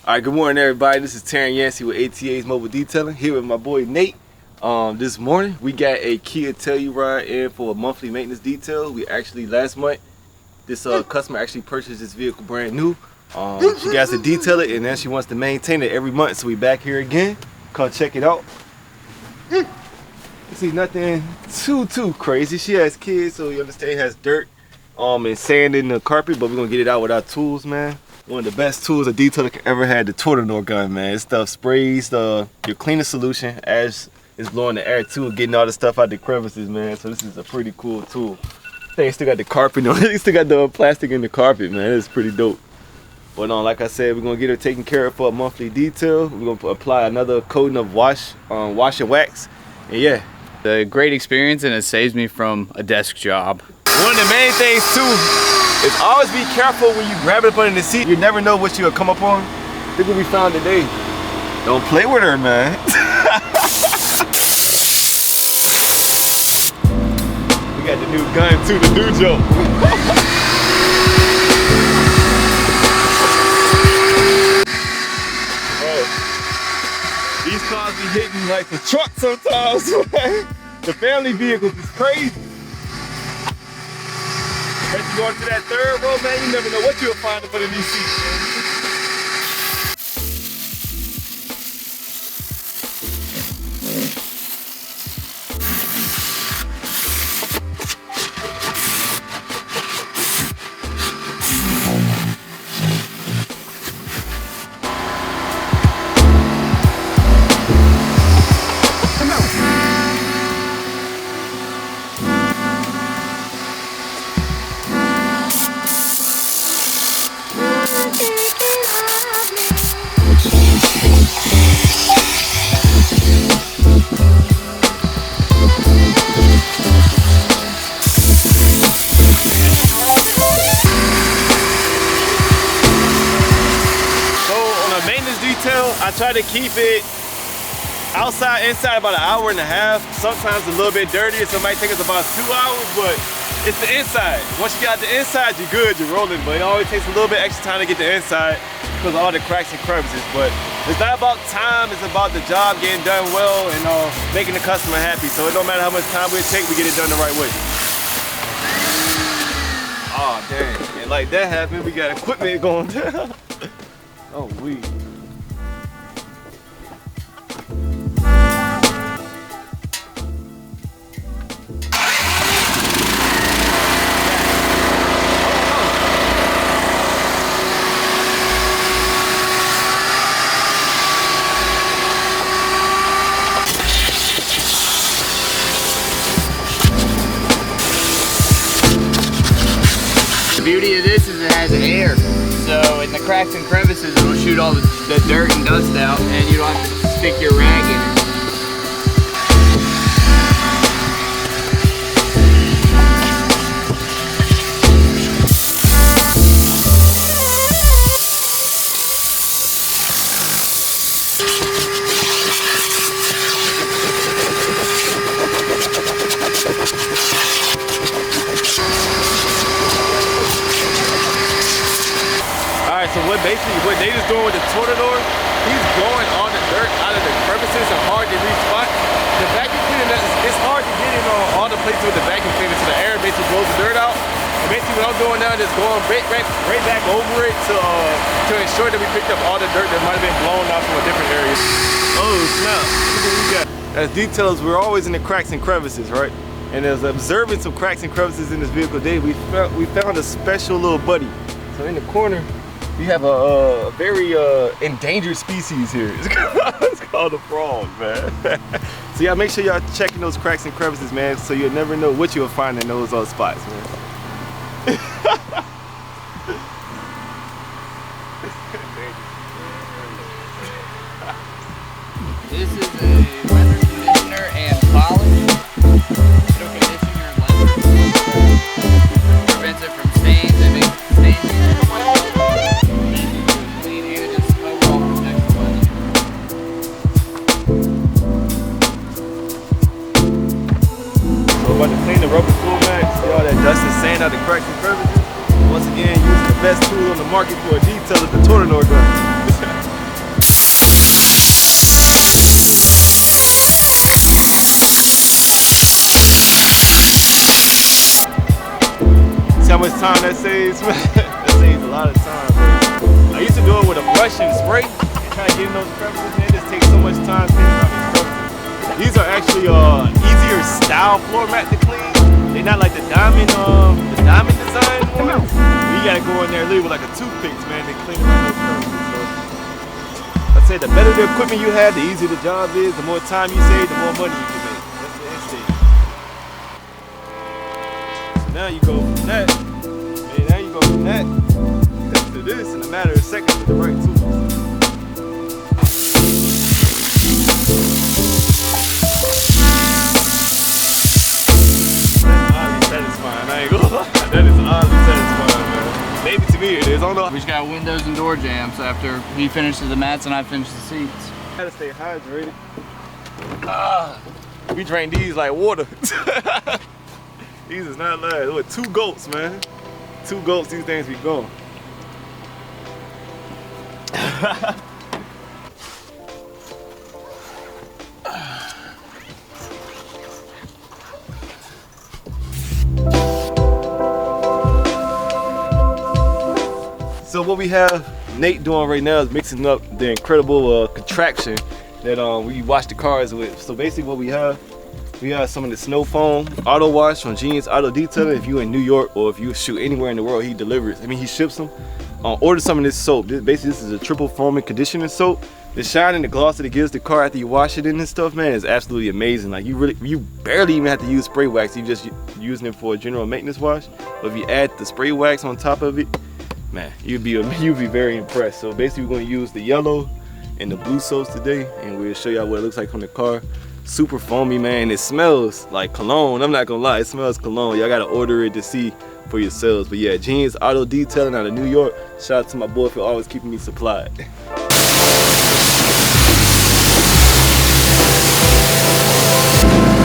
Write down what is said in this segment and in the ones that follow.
All right, good morning, everybody. This is Terran Yancey with ATA's Mobile Detailing, here with my boy Nate. This morning, we got a Kia Telluride in for a monthly maintenance detail. Last month, this customer actually purchased this vehicle brand new. She got to detail it, and then she wants to maintain it every month. So we back here again. Come check it out. You see, nothing too crazy. She has kids, so you understand it has dirt and sand in the carpet, but we're gonna get it out with our tools, man. One of the best tools a detailer can ever had, the tornado gun, man. This stuff sprays your cleaner solution as it's blowing the air too, getting all the stuff out the crevices, man. So this is a pretty cool tool. I think it still got the carpet on it. It still got the plastic in the carpet, man. It's pretty dope. But like I said, we're gonna get her taken care of for a monthly detail. We're gonna apply another coating of wash and wax. And yeah, a great experience, and it saves me from a desk job. One of the main things too is always be careful when you grab it up under the seat. You never know what you'll come up on. Look what we found today. Don't play with her, man. We got the new gun too, the new joke. These cars be hitting like the truck sometimes, man. The family vehicles is crazy. As you go into that third row, man, you never know what you'll find up under these seats, man. I try to keep it outside, inside about an hour and a half. Sometimes a little bit dirtier, so it might take us about 2 hours, but it's the inside. Once you got the inside, you're good, you're rolling, but it always takes a little bit extra time to get the inside because of all the cracks and crevices. But it's not about time, it's about the job getting done well and making the customer happy. So it don't matter how much time we take, we get it done the right way. Oh, dang. And like that happened, we got equipment going down. Oh, we. The beauty of this is it has air, so in the cracks and crevices it will shoot all the dirt and dust out, and you don't have to stick your rag in it. So what they just doing with the tornado, he's blowing all the dirt out of the crevices and hard to reach spots. The vacuum cleaner, it's hard to get in on all the places with the vacuum cleaner, so the air basically blows the dirt out. And basically what I'm doing now is just going right back over it to ensure that we picked up all the dirt that might have been blown out from a different area. Oh snap, look what we got. As details, we're always in the cracks and crevices, right? And as observing some cracks and crevices in this vehicle today, we found a special little buddy. So in the corner, we have a very endangered species here. It's called a frog, man. So y'all make sure y'all checking those cracks and crevices, man, so you'll never know what you'll find in those spots, man. This is a weather conditioner and polish. It'll condition your leather. Prevents it from stains and makes stains. About to clean the rubber floor mats, see all that dust and sand out the cracks and crevices. Once again, using the best tool on the market for a detailer, the tornado gun. time that saves, man. That saves a lot of time, man. I used to do it with a brush and spray and try to get in those crevices, man. It just takes so much time cleaning out these crevices. These are actually easier style floor mat to clean. They're not like the diamond design ones. You gotta go in there literally with like a toothpick, man, and clean around those crevices. So I'd say the better the equipment you have, the easier the job is. The more time you save, the more money you can make. That's the end state. So now you go from that, man. Now you go from that to this in a matter of seconds with the right tools. That is oddly satisfying, man. Maybe to me it is. I don't know. We just got windows and door jams after he finishes the mats and I finish the seats. Gotta stay hydrated. We drain these like water. These is not live. With 2 goats, man. 2 goats, these things be gone. So what we have Nate doing right now is mixing up the incredible contraption that we wash the cars with. So basically what we have some of the snow foam auto wash from Genius Auto Detailing. If you in New York or if you shoot anywhere in the world, he delivers. I mean, he ships them. Order some of this soap. Basically, this is a triple foaming conditioning soap. The shine and the gloss that it gives the car after you wash it in and stuff, man, is absolutely amazing. Like you barely even have to use spray wax. You just using it for a general maintenance wash. But if you add the spray wax on top of it, man, you'd be very impressed. So basically, we're going to use the yellow and the blue soaps today, and we'll show y'all what it looks like on the car. Super foamy, man. It smells like cologne. I'm not gonna lie, it smells cologne. Y'all gotta order it to see for yourselves. But yeah, Genius Auto Detailing out of New York. Shout out to my boy for always keeping me supplied.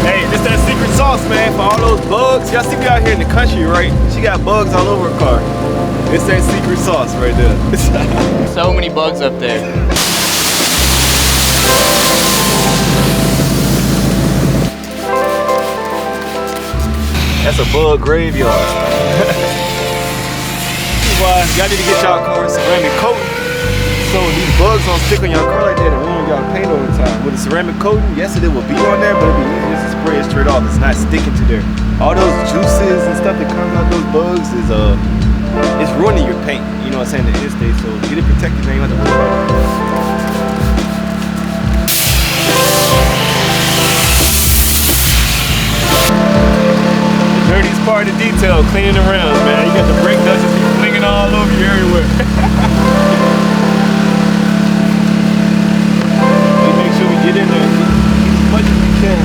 Hey, this that secret sauce, man, for all those bugs. Y'all see me out here in the country, right? She got bugs all over her car. It's that secret sauce right there. So many bugs up there. That's a bug graveyard. Why y'all need to get y'all car ceramic coating. So these bugs don't stick on y'all car like that and ruin y'all paint over time. With a ceramic coating, yes, it will be on there, but it'll be easy just to spray it straight off. It's not sticking to there. All those juices and stuff that comes out those bugs is it's ruining your paint. You know what I'm saying? The end state. So get it protected, man. You don't have to worry about it. Dirtiest part of the detail, cleaning the rims, man. You got the brake dust just flinging all over you everywhere. We make sure we get in there and get as much as we can.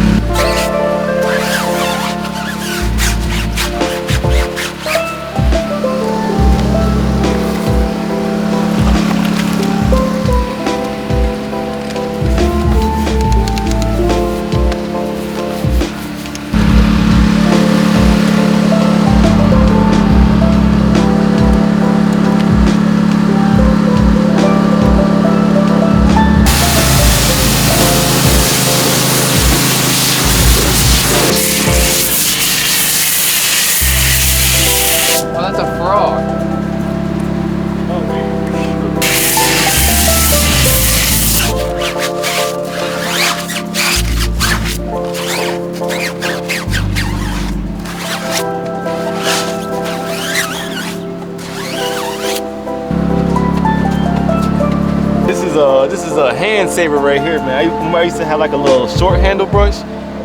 This is a hand saver right here, man. I used to have like a little short handle brush,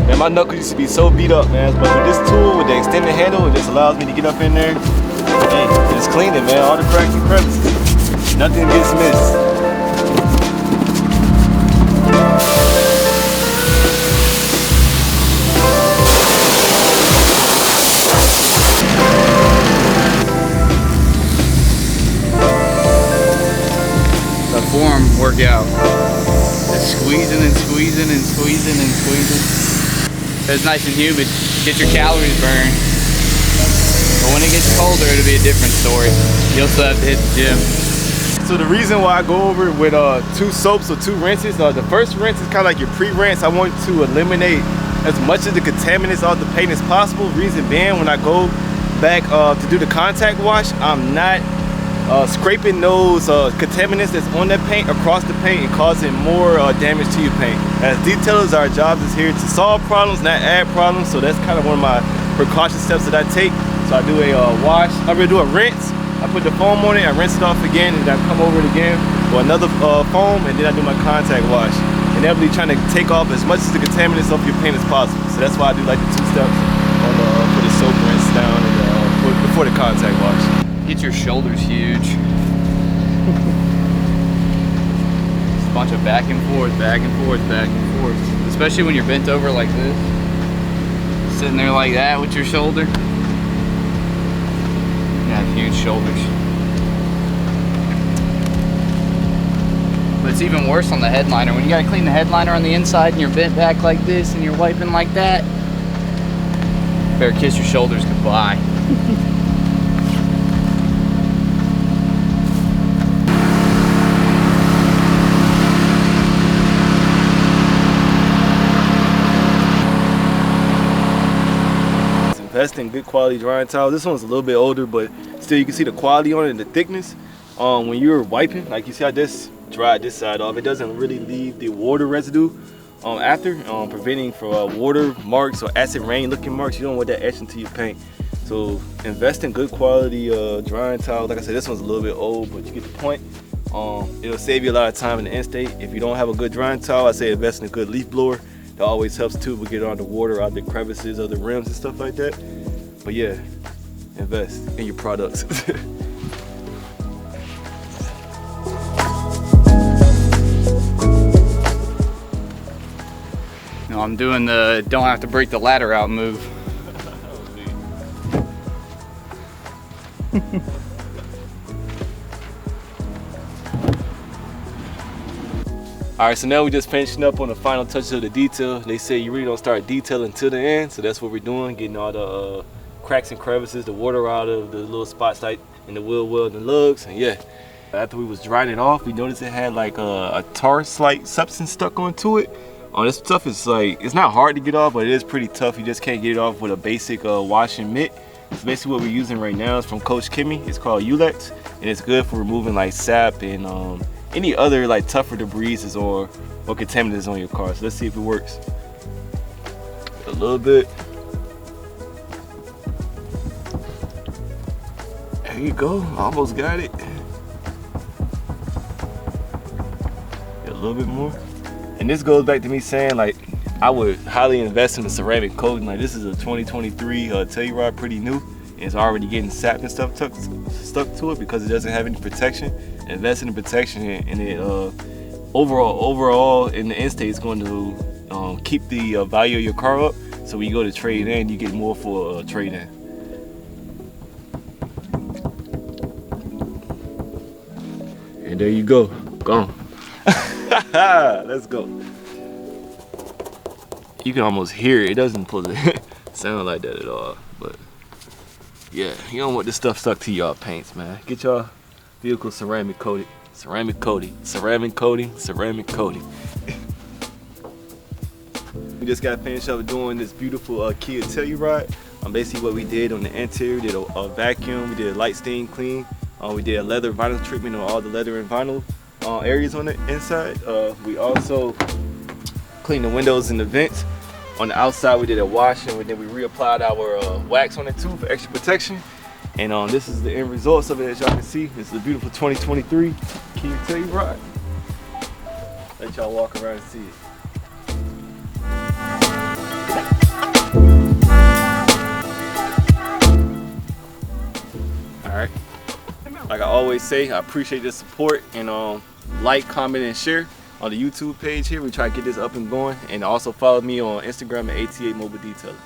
and my knuckles used to be so beat up, man. But with this tool, with the extended handle, it just allows me to get up in there and just clean it, man. All the cracks and crevices, nothing gets missed. Form workout. Just squeezing and squeezing and squeezing and squeezing. So it's nice and humid. Get your calories burned. But when it gets colder, it'll be a different story. You'll still have to hit the gym. So the reason why I go over it with 2 soaps or 2 rinses, the first rinse is kind of like your pre-rinse. I want to eliminate as much of the contaminants off the paint as possible. Reason being, when I go back to do the contact wash, I'm not scraping those contaminants that's on that paint across the paint and causing more damage to your paint. As detailers, our job is here to solve problems, not add problems. So that's kind of one of my precaution steps that I take. So I do a wash. I'm gonna do a rinse. I put the foam on it, I rinse it off again, and I come over it again for another foam, and then I do my contact wash. And they'll be trying to take off as much of the contaminants off your paint as possible. So that's why I do like the 2 steps on for the soap rinse down and before the contact wash. Get your shoulders huge. Just a bunch of back and forth, back and forth, back and forth. Especially when you're bent over like this. Sitting there like that with your shoulder. You have huge shoulders. But it's even worse on the headliner. When you gotta clean the headliner on the inside and you're bent back like this and you're wiping like that, better kiss your shoulders goodbye. Invest in good quality drying towel. This one's a little bit older, but still you can see the quality on it and the thickness. When you're wiping, like you see I just dried this side off, it doesn't really leave the water residue after, preventing for water marks or acid rain looking marks. You don't want that etched into your paint. So invest in good quality drying towel. Like I said, this one's a little bit old, but you get the point. It'll save you a lot of time in the end state. If you don't have a good drying towel, I say invest in a good leaf blower. That always helps too, but get on the water out the crevices of the rims and stuff like that. But yeah, invest in your products. No, I'm doing the don't have to break the ladder out move. All right, so now we're just finishing up on the final touches of the detail. They say you really don't start detailing to the end, so that's what we're doing, getting all the cracks and crevices, the water out of the little spots like in the wheel well and the lugs. And yeah, after we was drying it off, we noticed it had like a tar-like substance stuck onto it. This stuff is like, it's not hard to get off, but it is pretty tough. You just can't get it off with a basic washing mitt. So basically what we're using right now is from Coach Kimmy. It's called Ulex, and it's good for removing like sap and any other like tougher debris or contaminants on your car. So let's see if it works. A little bit. There you go, almost got it. A little bit more. And this goes back to me saying like, I would highly invest in the ceramic coating. Like this is a 2023 Telluride, pretty new. And it's already getting sap and stuff stuck to it because it doesn't have any protection. Invest in the protection, and it overall in the end state, it's going to keep the value of your car up. So when you go to trade in, you get more for trade in. And there you go, gone. Let's go. You can almost hear it. It doesn't sound like that at all, but yeah, you don't want this stuff stuck to y'all paints, man. Get y'all vehicle ceramic coated, ceramic coating, ceramic coating, ceramic coating. We just got finished up doing this beautiful Kia Telluride. Basically what we did on the interior, we did a vacuum, we did a light stain clean, we did a leather vinyl treatment on all the leather and vinyl areas on the inside. We also cleaned the windows and the vents. On the outside we did a wash, and then we reapplied our wax on it too for extra protection. And this is the end results of it, as y'all can see. This is a beautiful 2023 Kia Telluride. Let y'all walk around and see it. Alright. Like I always say, I appreciate the support, and like, comment, and share on the YouTube page here. We try to get this up and going, and also follow me on Instagram at ATA Mobile Detailing.